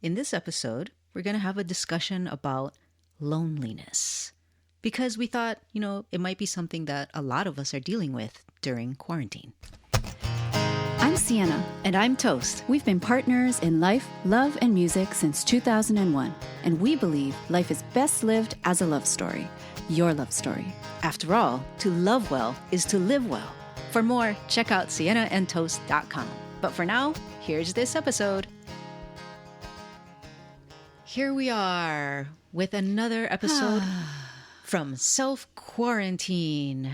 In this episode, we're going to have a discussion about loneliness because we thought, it might be something that a lot of us are dealing with during quarantine. I'm Sienna. And I'm Toast. We've been partners in life, love, and music since 2001. And we believe life is best lived as a love story. Your love story. After all, to love well is to live well. For more, check out siennaandtoast.com. But for now, here's this episode. Here we are with another episode from Self-Quarantine.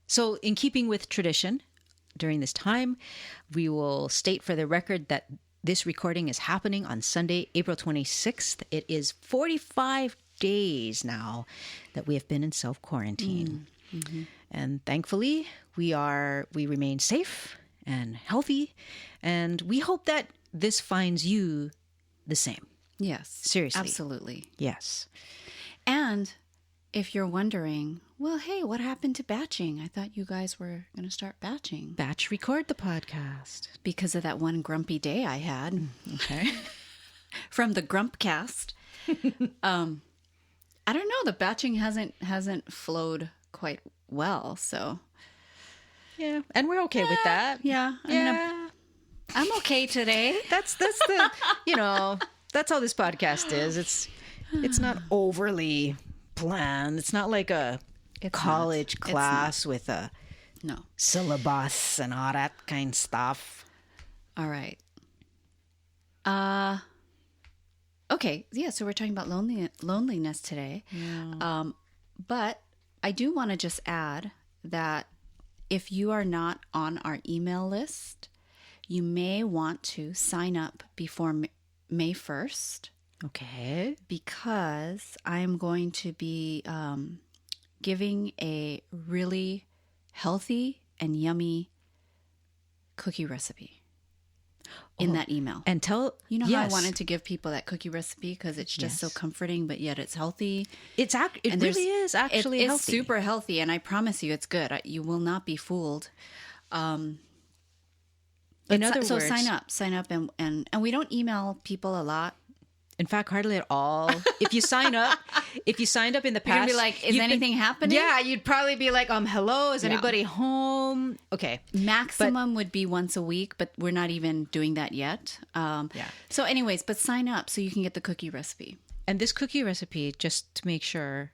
So in keeping with tradition, during this time, we will state for the record that this recording is happening on Sunday, April 26th. It is 45 days now that we have been in self-quarantine. Mm-hmm. And thankfully, we remain safe and healthy. And we hope that this finds you the same. Yes. Seriously. Absolutely. Yes. And if you're wondering, well, hey, what happened to batching? I thought you guys were going to start batching. Batch record the podcast. Because of that one grumpy day I had. Okay. From the Grumpcast. I don't know. The batching hasn't flowed quite well, so. Yeah. And we're okay with that. Yeah. I'm okay today. That's the, that's how this podcast is. It's not overly planned. It's not like a college class with a syllabus and all that kind of stuff. All right. Okay. Yeah. So we're talking about loneliness today. Yeah. But I do want to just add that if you are not on our email list, you may want to sign up before May 1st. Okay. Because I'm going to be giving a really healthy and yummy cookie recipe in that email. And tell... how I wanted to give people that cookie recipe because it's just so comforting, but yet it's healthy. It really is actually healthy. It's super healthy, and I promise you it's good. You will not be fooled. In other words... So sign up, and we don't email people a lot. In fact, hardly at all. If you signed up in the past, you'd be like, is anything happening? Yeah, you'd probably be like, hello, is anybody home? Okay. Maximum would be once a week, but we're not even doing that yet. So anyways, but sign up so you can get the cookie recipe. And this cookie recipe, just to make sure,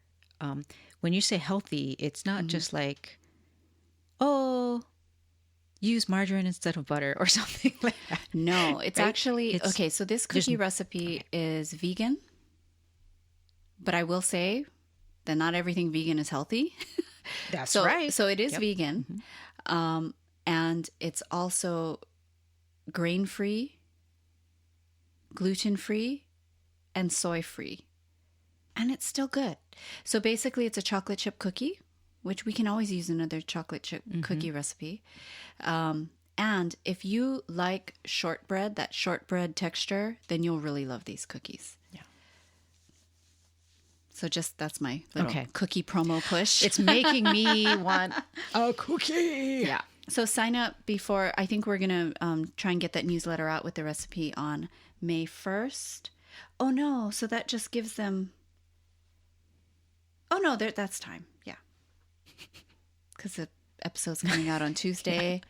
when you say healthy, it's not just like, use margarine instead of butter or something like that. No, it's actually... Okay, so this cookie recipe is vegan. But I will say that not everything vegan is healthy. That's right. So it is vegan. Mm-hmm. And it's also grain-free, gluten-free, and soy-free. And it's still good. So basically it's a chocolate chip cookie, which we can always use another chocolate chip cookie recipe. And if you like shortbread, that shortbread texture, then you'll really love these cookies. Yeah. So that's my little cookie promo push. It's making me want a cookie. Yeah. So sign up before, I think we're going to try and get that newsletter out with the recipe on May 1st. Oh no, so that just gives them... Oh no, that's time. Yeah. Because the episode's coming out on Tuesday.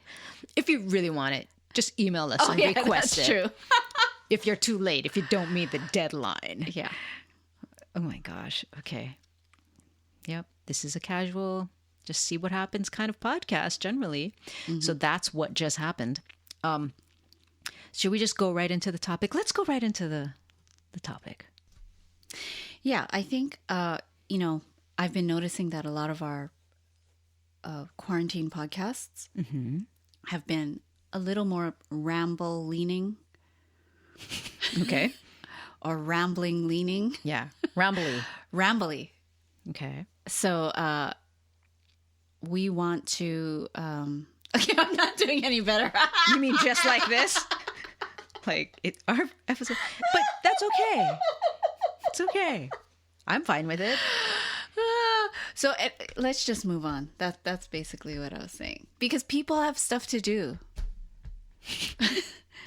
If you really want it, just email us and request that's it. True. If you're too late, if you don't meet the deadline. Yeah. Oh my gosh. Okay. Yep. This is a casual, just see what happens kind of podcast generally. Mm-hmm. So that's what just happened. Should we just go right into the topic? Let's go right into the topic. Yeah. I think, I've been noticing that a lot of our quarantine podcasts have been a little more ramble leaning. Okay. Or rambling leaning. Yeah. Rambly. Okay. So we want to... okay, I'm not doing any better. You mean just like this? Like our episode. But that's okay. It's okay. I'm fine with it. So let's just move on. That's basically what I was saying. Because people have stuff to do.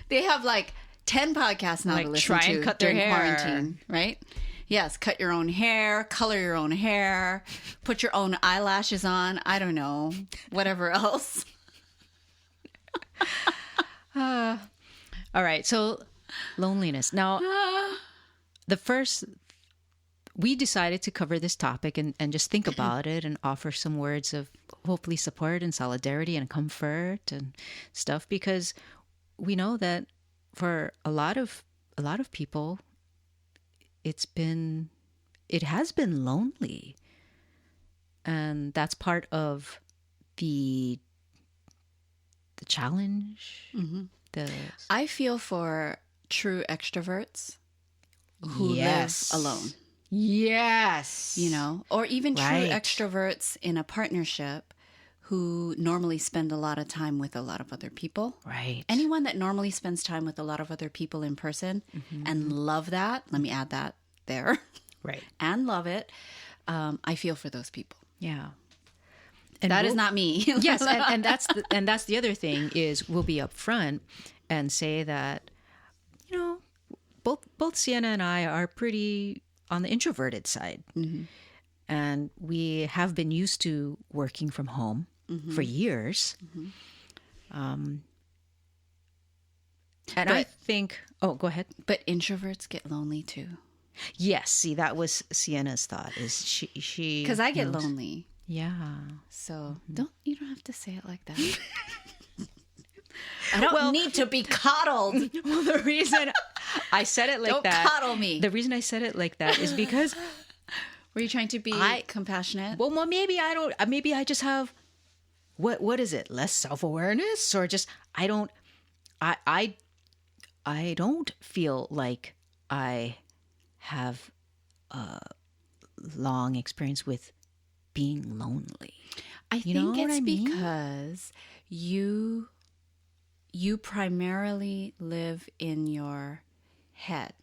They have like 10 podcasts now Like, to listen try to and cut their during hair. quarantine, right? Yes, cut your own hair, color your own hair, put your own eyelashes on. I don't know, whatever else. All right. So loneliness. Now, we decided to cover this topic and just think about it and offer some words of hopefully support and solidarity and comfort and stuff, because we know that for a lot of people, it has been lonely, and that's part of the challenge. The I feel for true extroverts who Yes. live alone, yes, you know, or even true Right. extroverts in a partnership who normally spend a lot of time with a lot of other people. right. Anyone that normally spends time with a lot of other people in person and love that, let me add that there, Right. and love it, I feel for those people. Yeah. That is not me. Yes, and that's the other thing is we'll be upfront and say that, you know, both Sienna and I are pretty on the introverted side, and we have been used to working from home for years. And I think, oh, go ahead. But introverts get lonely too. Yes, see, that was Sienna's thought. Is she? Because I get knows- lonely. Yeah. So you don't have to say it like that. I don't need to be coddled. Well, the reason I said it like Don't that. coddle me. The reason I said it like that is because, Were you trying to be compassionate? well, maybe I don't. Maybe I just have what is it? Less self-awareness, or just I don't feel like I have a long experience with being lonely. I You know think what it's I mean? because you primarily live in your head.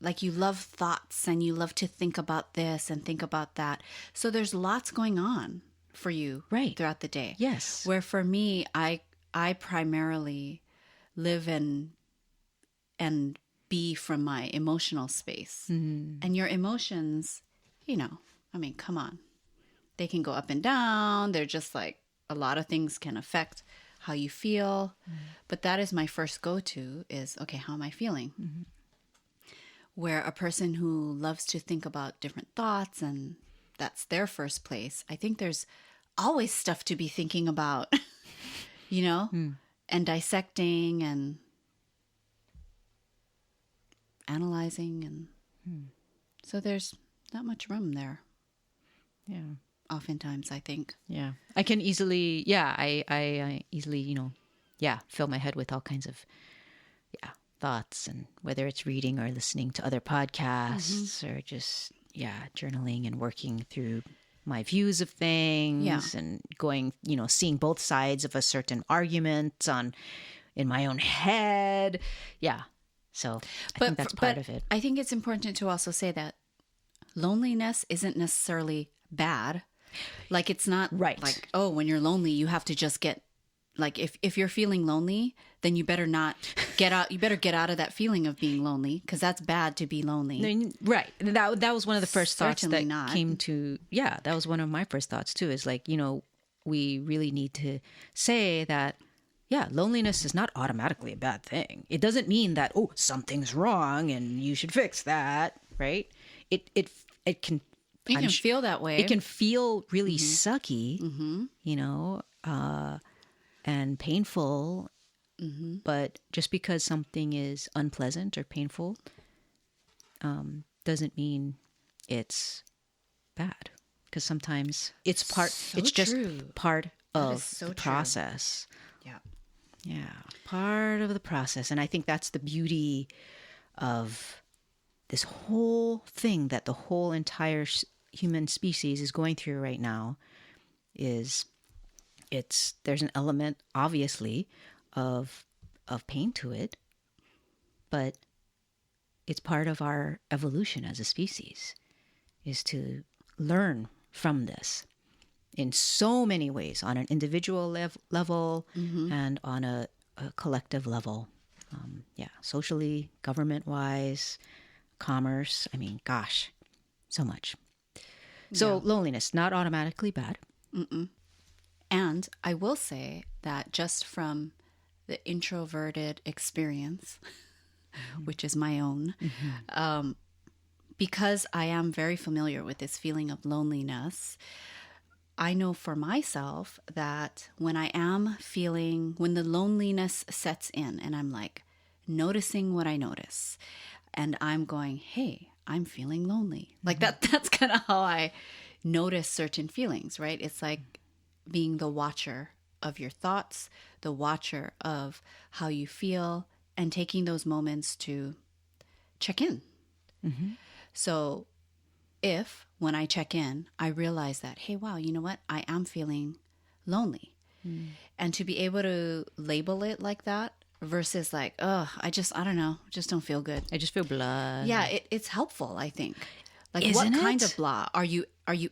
Like you love thoughts and you love to think about this and think about that. So there's lots going on for you Right. throughout the day. Yes. Where for me, I primarily live and be from my emotional space. And your emotions, you know, I mean, come on. They can go up and down. They're just like a lot of things can affect how you feel. But that is my first go-to is, okay, how am I feeling? Where a person who loves to think about different thoughts and that's their first place, I think there's always stuff to be thinking about, you know, and dissecting and analyzing. And so there's not much room there. Yeah. Oftentimes, I think. Yeah. I can easily. Yeah. I easily. Fill my head with all kinds of thoughts, and whether it's reading or listening to other podcasts or just journaling and working through my views of things and going, seeing both sides of a certain argument in my own head. Yeah. So I think that's part of it. I think it's important to also say that loneliness isn't necessarily bad. Like it's not Right. like, oh, when you're lonely, you have to just get like if you're feeling lonely, then you better not get out. You better get out of that feeling of being lonely because that's bad to be lonely. Right. That was one of the first thoughts Certainly that not. came to, that was one of my first thoughts too, is like, we really need to say that, loneliness is not automatically a bad thing. It doesn't mean that, something's wrong and you should fix that. Right. It can, You can feel that way. it can feel really sucky, and painful. But just because something is unpleasant or painful doesn't mean it's bad. Because sometimes it's just true. part of is so the true. process. Yeah. Yeah, part of the process. And I think that's the beauty of this whole thing that the whole entire human species is going through right now is there's an element, obviously, of pain to it, but it's part of our evolution as a species is to learn from this in so many ways, on an individual level and on a collective level. Yeah, socially, government-wise, commerce. I mean, gosh, so much. So loneliness, not automatically bad. And I will say that just from the introverted experience, which is my own, because I am very familiar with this feeling of loneliness, I know for myself that when when the loneliness sets in and I'm like noticing what I notice and I'm going, hey, I'm feeling lonely. Like that's kind of how I notice certain feelings, right? It's like being the watcher of your thoughts, the watcher of how you feel, and taking those moments to check in. So if when I check in, I realize that, hey, wow, you know what? I am feeling lonely. And to be able to label it like that versus like, oh, I don't know, just don't feel good. I just feel blah. Yeah, it's helpful, I think. Like, Isn't what kind it? of blah? Are you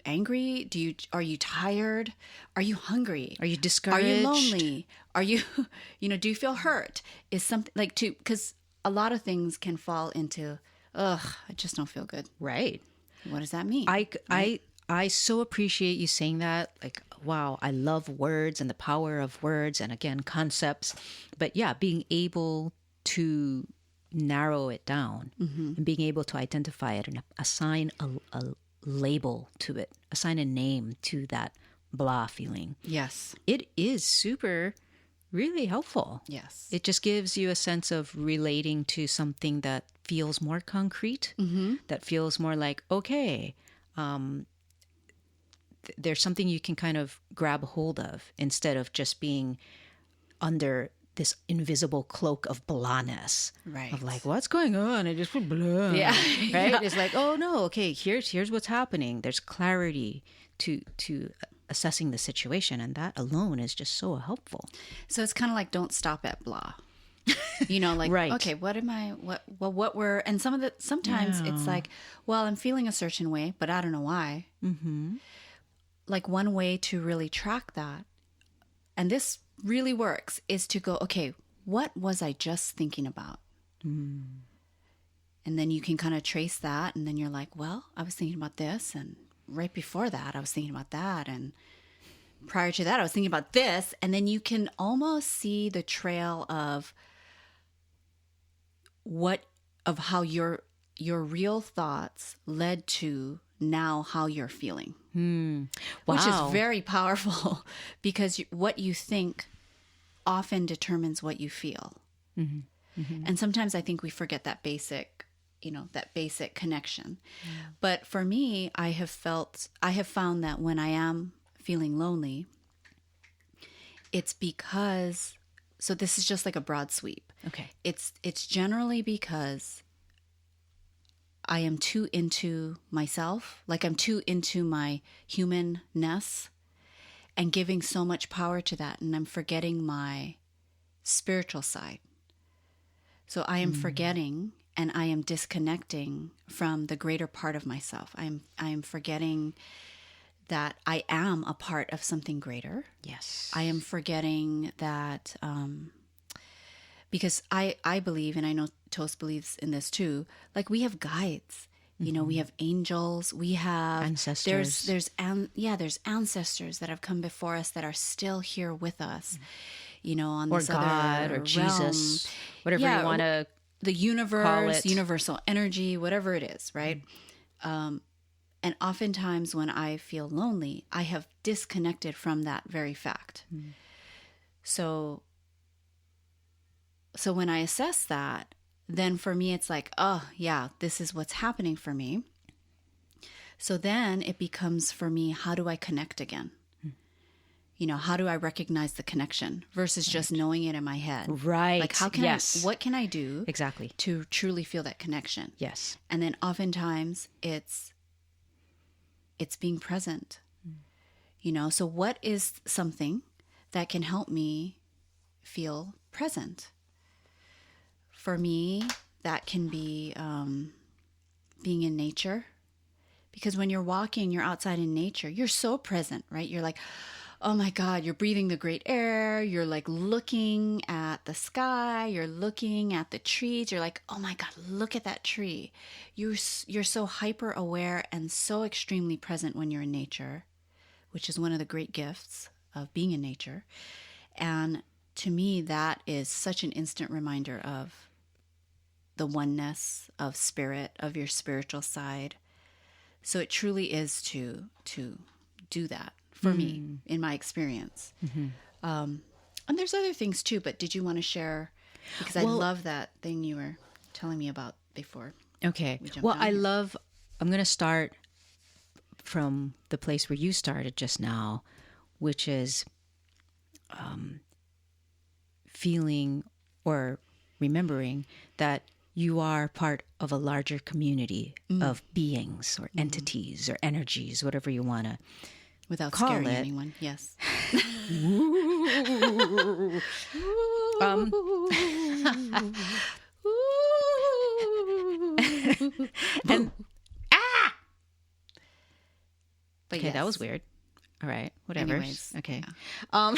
angry? Are you tired? Are you hungry? Are you discouraged? Are you lonely? Are you, do you feel hurt? Is something like because a lot of things can fall into, ugh, I just don't feel good. Right. What does that mean? I so appreciate you saying that. Like, wow, I love words and the power of words and again, concepts. But yeah, being able to narrow it down and being able to identify it and assign a label to it, assign a name to that blah feeling. Yes. It is super, really helpful. Yes. It just gives you a sense of relating to something that feels more concrete, that feels more like, okay, there's something you can kind of grab hold of instead of just being under this invisible cloak of blahness. Right. Of like, what's going on? I just feel blah. Yeah. Right? Yeah. It's like, oh no, okay, here's what's happening. There's clarity to assessing the situation, and that alone is just so helpful. So it's kind of like, don't stop at blah. Like, Right. okay, what were, and sometimes it's like, well, I'm feeling a certain way, but I don't know why. Like one way to really track that, and this really works, is to go, okay, what was I just thinking about? And then you can kind of trace that, and then you're like, well, I was thinking about this, and right before that, I was thinking about that, and prior to that, I was thinking about this, and then you can almost see the trail of how your real thoughts led to now how you're feeling. Which is very powerful because what you think often determines what you feel. And sometimes I think we forget that basic connection. But for me, I have found that when I am feeling lonely, it's because, so this is just like a broad sweep. Okay. It's generally because I am too into myself, like I'm too into my humanness and giving so much power to that, and I'm forgetting my spiritual side. So I am forgetting and I am disconnecting from the greater part of myself. I am forgetting that I am a part of something greater. Yes. I am forgetting that because I believe, and I know Toast believes in this too, like we have guides. We have angels, we have ancestors. There's ancestors that have come before us that are still here with us. On or this God other or Jesus, realm. whatever you want to the universe, call it. universal energy, whatever it is, right? And oftentimes when I feel lonely, I have disconnected from that very fact. So when I assess that, then for me, it's like, oh yeah, this is what's happening for me. So then it becomes for me, how do I connect again? How do I recognize the connection versus just knowing it in my head? Right. Like what can I do exactly to truly feel that connection? Yes. And then oftentimes it's being present. So what is something that can help me feel present? For me, that can be being in nature. Because when you're walking, you're outside in nature, you're so present, right? You're like, oh my God, you're breathing the great air. You're like looking at the sky. You're looking at the trees. You're like, oh my God, look at that tree. You're so hyper aware and so extremely present when you're in nature, which is one of the great gifts of being in nature. And to me, that is such an instant reminder of the oneness of spirit, of your spiritual side. So it truly is to do that for me in my experience. And there's other things too, but did you want to share? Because I love that thing you were telling me about before. Okay. jumped Well, on I'm going to start from the place where you started just now, which is feeling or remembering that you are part of a larger community of beings or entities or energies, whatever you want to Without call scaring it. anyone, yes. And But okay, yes. that was weird. All right, whatever. Anyways, Okay. yeah.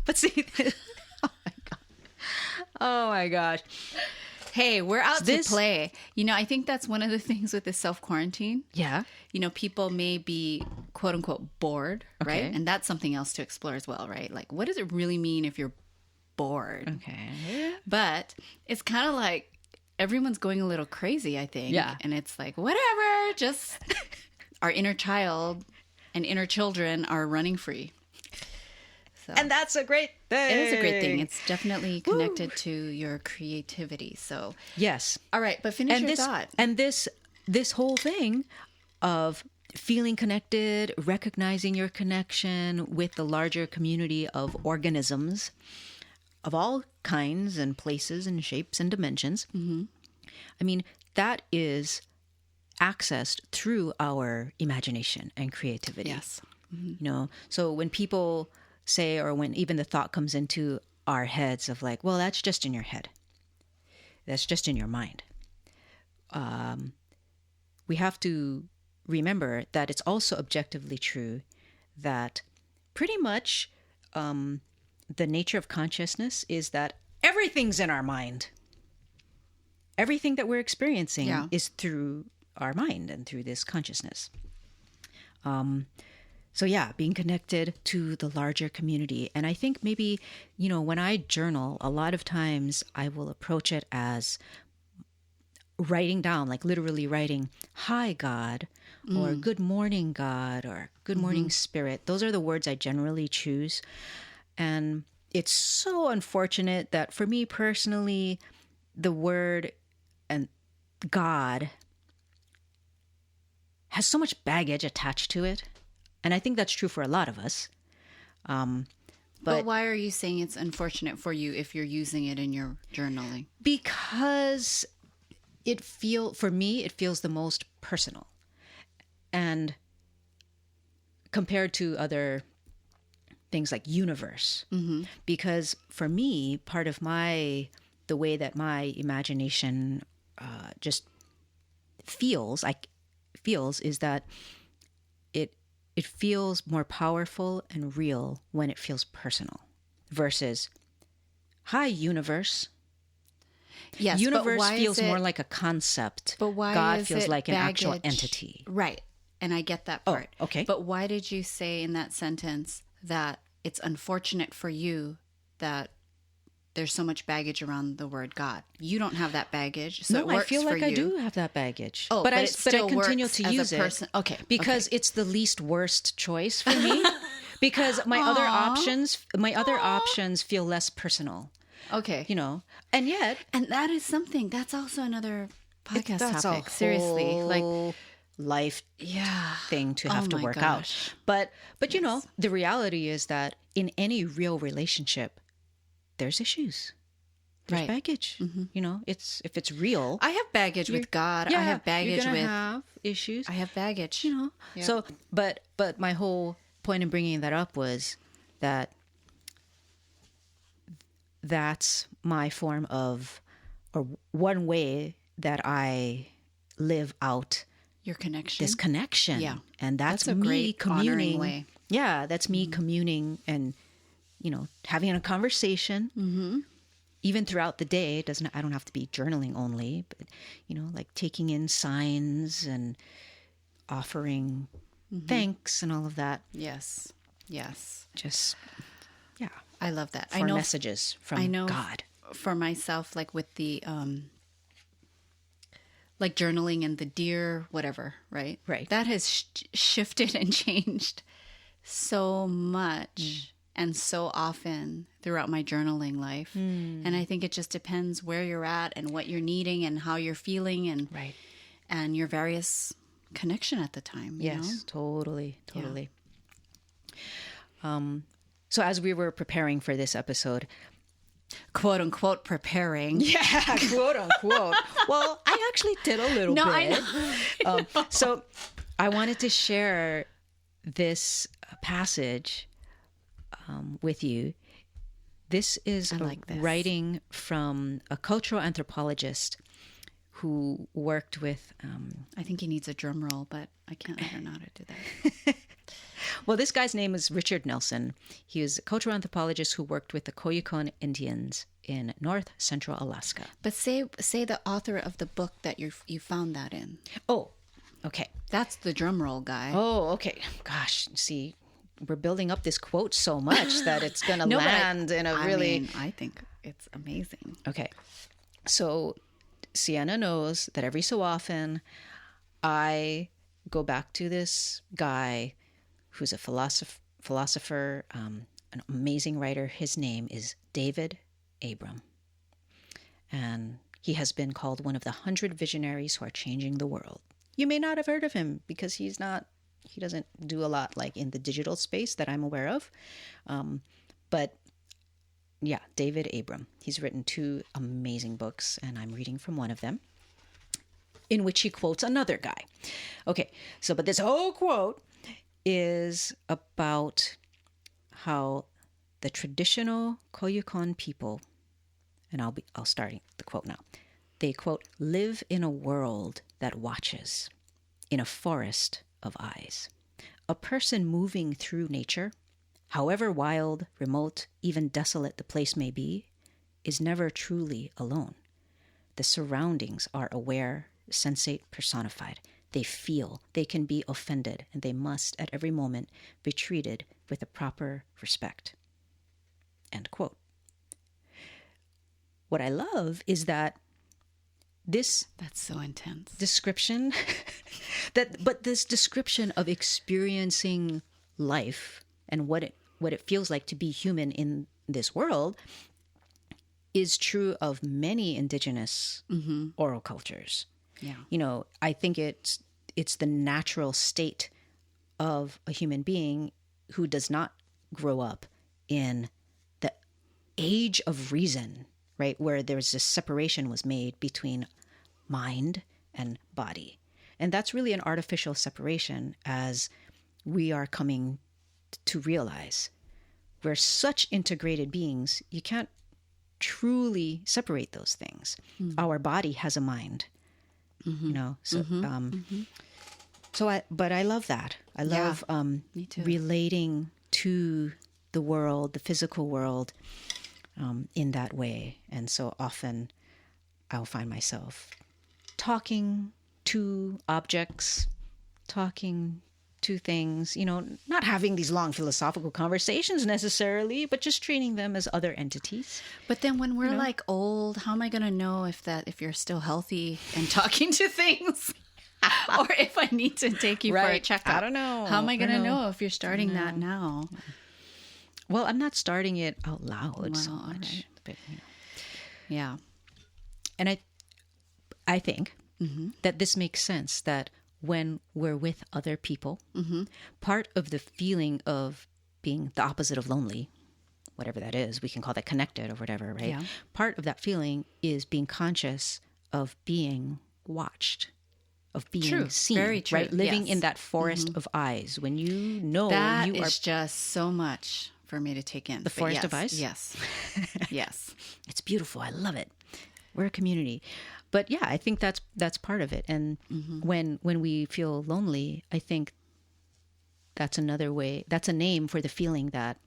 But see, oh my god, oh my gosh. Hey, we're out This- to play. I think that's one of the things with the self-quarantine. Yeah. People may be quote unquote bored, right? Okay. And that's something else to explore as well, right? Like, what does it really mean if you're bored? Okay. But it's kind of like everyone's going a little crazy, I think. Yeah. And it's like, whatever, just our inner child and inner children are running free. So And that's a great thing. it is a great thing. It's definitely connected to your creativity. So, Yes. all right, but finish your thought. And this whole thing of feeling connected, recognizing your connection with the larger community of organisms of all kinds and places and shapes and dimensions. I mean, that is accessed through our imagination and creativity. Yes. So when people say, or when even the thought comes into our heads of like, well, that's just in your head, that's just in your mind, we have to remember that it's also objectively true that pretty much the nature of consciousness is that everything's in our mind. Everything that we're experiencing is through our mind and through this consciousness. So yeah, being connected to the larger community. And I think maybe, when I journal, a lot of times I will approach it as writing down, like literally writing, "Hi, God," or "Good morning, God," or "Good morning, Spirit." Those are the words I generally choose. And it's so unfortunate that for me personally, the word and God has so much baggage attached to it. And I think that's true for a lot of us. But why are you saying it's unfortunate for you if you're using it in your journaling? Because for me, it feels the most personal. And compared to other things like universe. Because for me, part of the way that my imagination just feels is that it feels more powerful and real when it feels personal versus, "Hi, universe." Yes, Universe but why feels is it, more like a concept. But why God is feels it like an actual baggage? entity. Right. And I get that part. okay. But why did you say in that sentence that it's unfortunate for you that there's so much baggage around the word God? You don't have that baggage, so it No, I works feel for like I you. do have that baggage. Oh, but I it still continue works to as a use it person. Okay, because it's the least worst choice for me. Because my other options feel less personal. Okay. And yet And that is something. That's also another podcast that's topic. a Seriously. Like, whole life yeah. thing to have to my work gosh. out. But the reality is that in any real relationship, there's issues. There's Right. baggage. It's if it's real. I have baggage with God. I have baggage you're gonna with. have issues. I have baggage. Yeah. So, but my whole point in bringing that up was that that's my form of, or one way that I live out Your connection. this connection. Yeah. And that's a me great honoring communing way. Yeah, that's me communing and, having a conversation. Even throughout the day. I don't have to be journaling only, but, like taking in signs and offering thanks and all of that. Yes. Yes. Just, yeah. I love that. For messages from God. For myself, like with the, like journaling and the deer, whatever, right? Right. That has shifted and changed so much and so often throughout my journaling life. And I think it just depends where you're at and what you're needing and how you're feeling and Right. and your various connection at the time. You know? Totally. So as we were preparing for this episode, Quote unquote preparing. yeah, quote unquote. Well, I actually did a little bit. I know. So I wanted to share this passage with you. This is like this. writing from a cultural anthropologist who worked with... I think he needs a drum roll, but I don't know how to do that. well, this guy's name is Richard Nelson. He was a cultural anthropologist who worked with the Koyukon Indians in north central Alaska. But say the author of the book that you found that in. Oh, okay. That's the drum roll guy. Oh, okay. Gosh, see, we're building up this quote so much that it's going to No, but land in a really... I think it's amazing. Okay. So Sienna knows that every so often I go back to this guy who's a philosopher, an amazing writer. His name is David Abram. And he has been called one of the 100 visionaries who are changing the world. You may not have heard of him because he doesn't do a lot like in the digital space that I'm aware of. But yeah, David Abram. He's written 2 amazing books, and I'm reading from one of them, in which he quotes another guy. Okay, but this whole quote is about how the traditional Koyukon people, and I'll start the quote now. They, quote, live in a world that watches, in a forest of eyes. A person moving through nature, however wild, remote, even desolate the place may be, is never truly alone. The surroundings are aware, sensate, personified. They feel, they can be offended, and they must at every moment be treated with a proper respect. End quote. What I love is that that's so intense. Description, but this description of experiencing life and what it feels like to be human in this world is true of many indigenous oral cultures. Yeah. I think it's the natural state of a human being who does not grow up in the age of reason, right? Where there's this separation was made between mind and body. And that's really an artificial separation, as we are coming to realize. We're such integrated beings, you can't truly separate those things. Our body has a mind, but I love that. I love me too. relating to the world, the physical world, in that way. And so often I'll find myself talking to objects, talking to things, not having these long philosophical conversations necessarily, but just treating them as other entities. But then when we're like old, how am I going to know if you're still healthy and talking to things? Or if I need to take you for a checkup? I don't know. How am I going to know if you're starting that now? Well, I'm not starting it out loud so much. Right. But, Yeah. And I think that this makes sense, that when we're with other people, part of the feeling of being the opposite of lonely, whatever that is, we can call that connected or whatever, right? Yeah. Part of that feeling is being conscious of being watched, of being seen, Very true. right? Living Yes. in that forest of eyes, when you know That you are... is just so much for me to take in. The forest of eyes? Yes. Yes. It's beautiful. I love it. We're a community. But yeah, I think that's part of it. And when we feel lonely, I think that's another way. That's a name for the feeling that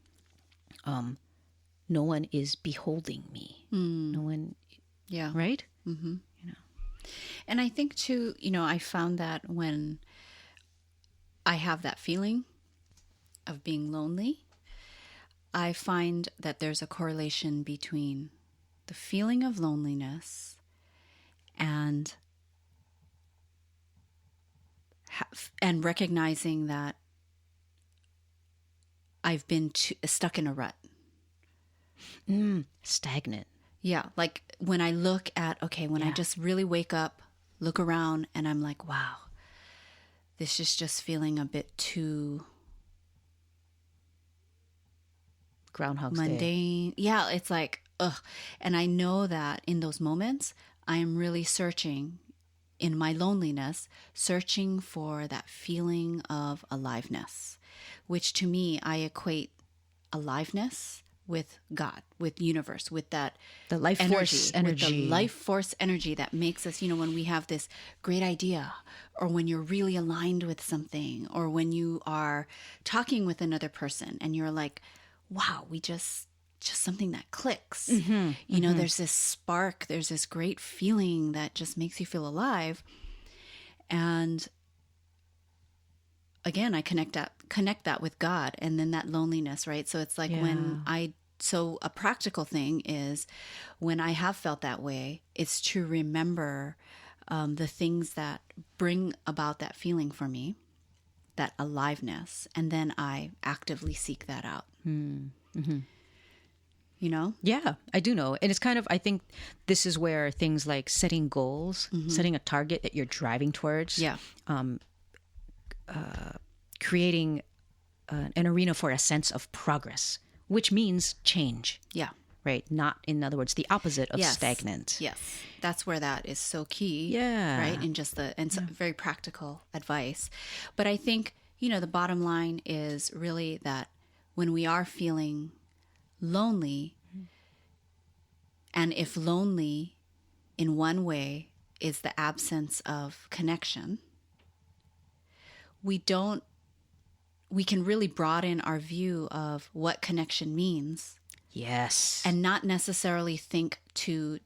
no one is beholding me. No one, Yeah. right? And I think too, I found that when I have that feeling of being lonely, I find that there's a correlation between the feeling of loneliness and recognizing that I've been stuck in a rut. Stagnant. Yeah. Like when I look at, when I just really wake up, look around, and I'm like, wow, this is just feeling a bit too Groundhog's Day. mundane. Yeah. It's like, ugh. And I know that in those moments, I am really searching in my loneliness, searching for that feeling of aliveness, which to me, I equate aliveness with God, with universe, with that The life force energy. with the life force energy that makes us, when we have this great idea, or when you're really aligned with something, or when you are talking with another person and you're like, wow, we just something that clicks. There's this spark, there's this great feeling that just makes you feel alive. And again, I connect that with God, and then that loneliness, right? So it's like so a practical thing is when I have felt that way, it's to remember the things that bring about that feeling for me, that aliveness, and then I actively seek that out. Yeah, I do know. And it's kind of, I think this is where things like setting goals, setting a target that you're driving towards, creating an arena for a sense of progress, which means change. Yeah. Right? Not, in other words, the opposite of Yes. stagnant. Yes. That's where that is so key. Yeah. Right. And some very practical advice. But I think, the bottom line is really that when we are feeling lonely, and if lonely in one way is the absence of connection, we can really broaden our view of what connection means. Yes. And not necessarily think to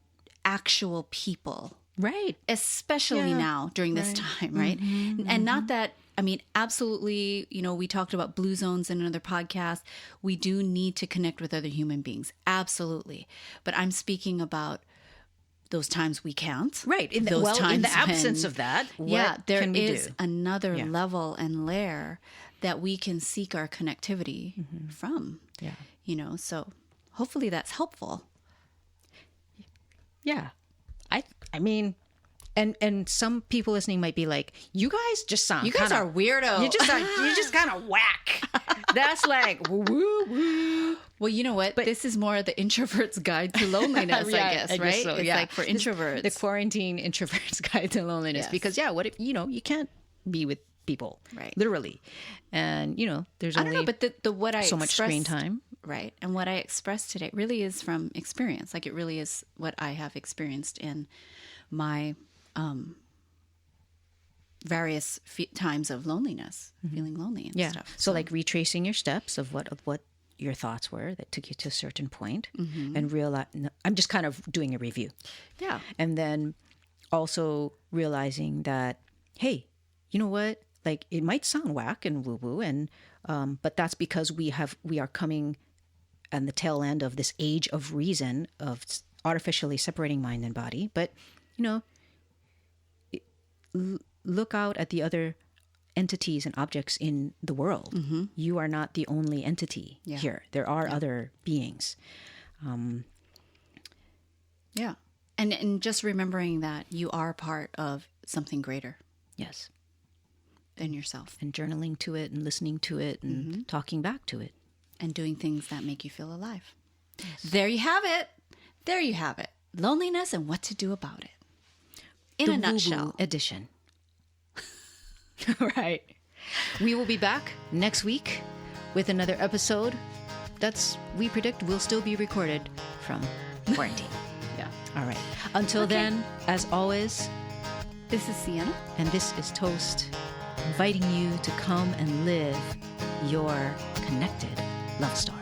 actual people. Right. Especially now during this time, right? And not that, absolutely, we talked about blue zones in another podcast. We do need to connect with other human beings. Absolutely. But I'm speaking about those times we can't. Right. In the absence of that, what there can we is do? another level and layer that we can seek our connectivity from. Yeah. So hopefully that's helpful. Yeah. I mean, and some people listening might be like, you guys just sound You guys are weirdo. you're just kind of whack. That's like woo woo. Well, you know what? This is more the introvert's guide to loneliness, I guess, right? so, It's yeah. like for introverts. The quarantine introvert's guide to loneliness. Yes. Because what if you can't be with people, Right. literally, and there's I only don't know, but the what I so much screen expressed- time. Right. And what I expressed today really is from experience. Like it really is what I have experienced in my various times of loneliness, feeling lonely and stuff. So like retracing your steps of what your thoughts were that took you to a certain point, and realize. I'm just kind of doing a review. Yeah. And then also realizing that, hey, you know what? Like it might sound whack and woo woo, and but that's because we are coming on the tail end of this age of reason of artificially separating mind and body. But look out at the other entities and objects in the world. You are not the only entity here. There are other beings. Yeah. And just remembering that you are part of something greater Yes. than yourself, And journaling to it and listening to it and talking back to it. and doing things that make you feel alive. Yes. There you have it. There you have it. Loneliness and what to do about it. In The a woo-woo nutshell. edition. Right. We will be back next week with another episode we predict will still be recorded from quarantine. Yeah. All right. Until then, as always, This is Sienna. and this is Toast, inviting you to come and live your connected love story.